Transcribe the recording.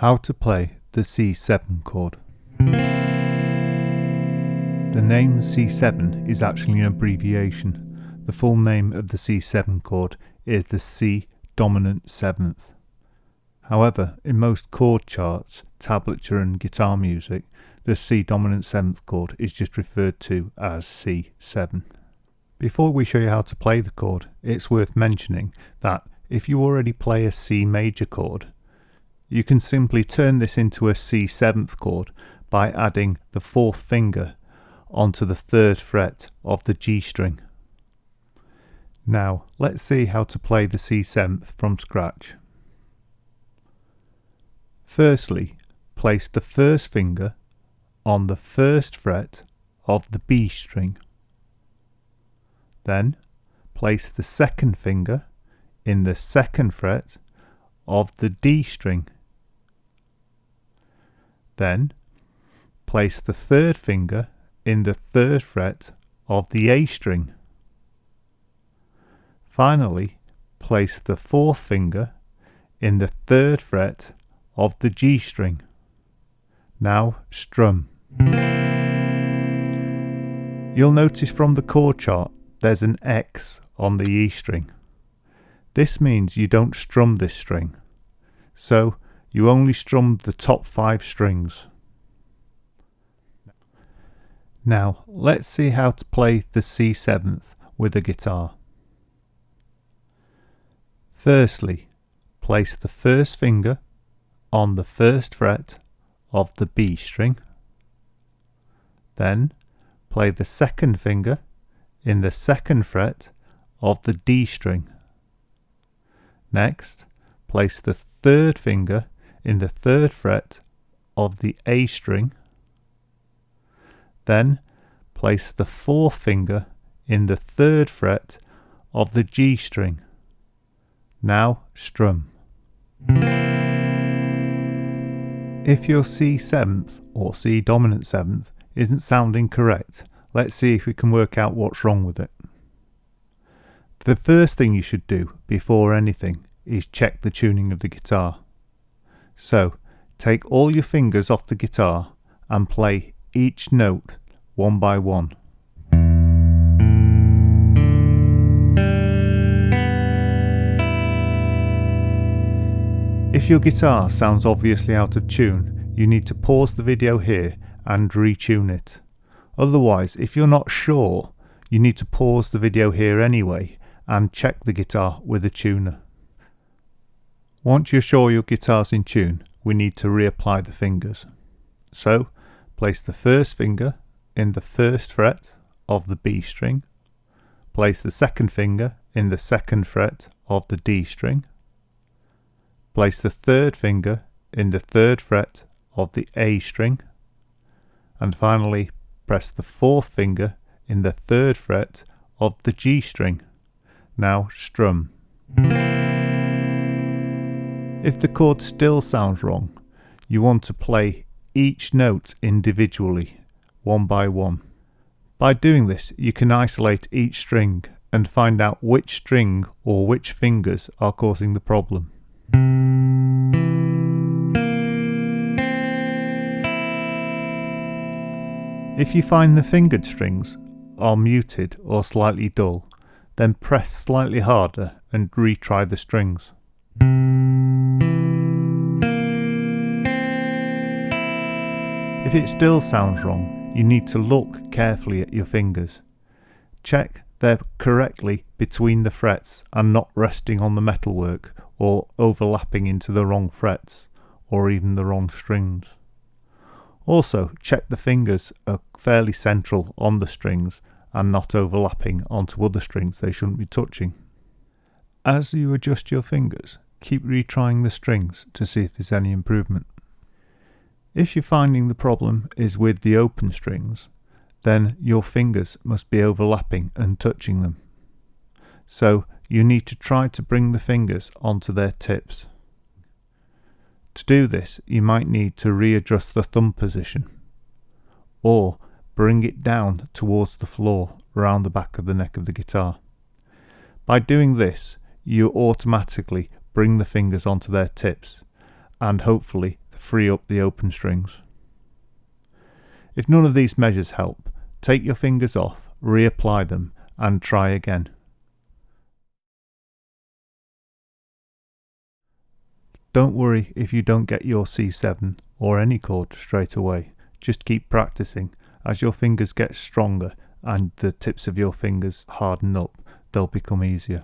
How to play the C7 chord. The name C7 is actually an abbreviation. The full name of the C7 chord is the C dominant 7th. However, in most chord charts, tablature and guitar music, the C dominant 7th chord is just referred to as C7. Before we show you how to play the chord, it's worth mentioning that if you already play a C major chord, you can simply turn this into a C7th chord by adding the 4th finger onto the 3rd fret of the G string. Now let's see how to play the C7th from scratch. Firstly, place the 1st finger on the 1st fret of the B string. Then place the 2nd finger in the 2nd fret of the D string. Then place the 3rd finger in the 3rd fret of the A string. Finally, place the 4th finger in the 3rd fret of the G string. Now strum. You'll notice from the chord chart there's an X on the E string. This means you don't strum this string, so you only strum the top 5 strings. Now let's see how to play the C7th with a guitar. Firstly, place the 1st finger on the 1st fret of the B string. Then play the 2nd finger in the 2nd fret of the D string. Next, place the 3rd finger in the 3rd fret of the A string. Then place the 4th finger in the 3rd fret of the G string. Now strum. If your C7th or C dominant 7th isn't sounding correct, let's see if we can work out what's wrong with it. The first thing you should do before anything is check the tuning of the guitar. So take all your fingers off the guitar and play each note one by one. If your guitar sounds obviously out of tune, you need to pause the video here and retune it. Otherwise, if you're not sure, you need to pause the video here anyway and check the guitar with a tuner. Once you're sure your guitar's in tune, we need to reapply the fingers. So, place the 1st finger in the 1st fret of the B string. Place the 2nd finger in the 2nd fret of the D string. Place the 3rd finger in the 3rd fret of the A string. And finally, press the 4th finger in the 3rd fret of the G string. Now strum. If the chord still sounds wrong, you want to play each note individually, one by one. By doing this, you can isolate each string and find out which string or which fingers are causing the problem. If you find the fingered strings are muted or slightly dull, then press slightly harder and retry the strings. If it still sounds wrong, you need to look carefully at your fingers. Check they're correctly between the frets and not resting on the metalwork or overlapping into the wrong frets or even the wrong strings. Also, check the fingers are fairly central on the strings and not overlapping onto other strings they shouldn't be touching. As you adjust your fingers, keep retrying the strings to see if there's any improvement. If you're finding the problem is with the open strings, then your fingers must be overlapping and touching them. So you need to try to bring the fingers onto their tips. To do this, you might need to readjust the thumb position, or bring it down towards the floor around the back of the neck of the guitar. By doing this, you automatically bring the fingers onto their tips, and hopefully free up the open strings. If none of these measures help, take your fingers off, reapply them, and try again. Don't worry if you don't get your C7 or any chord straight away. Just keep practicing. As your fingers get stronger and the tips of your fingers harden up, they'll become easier.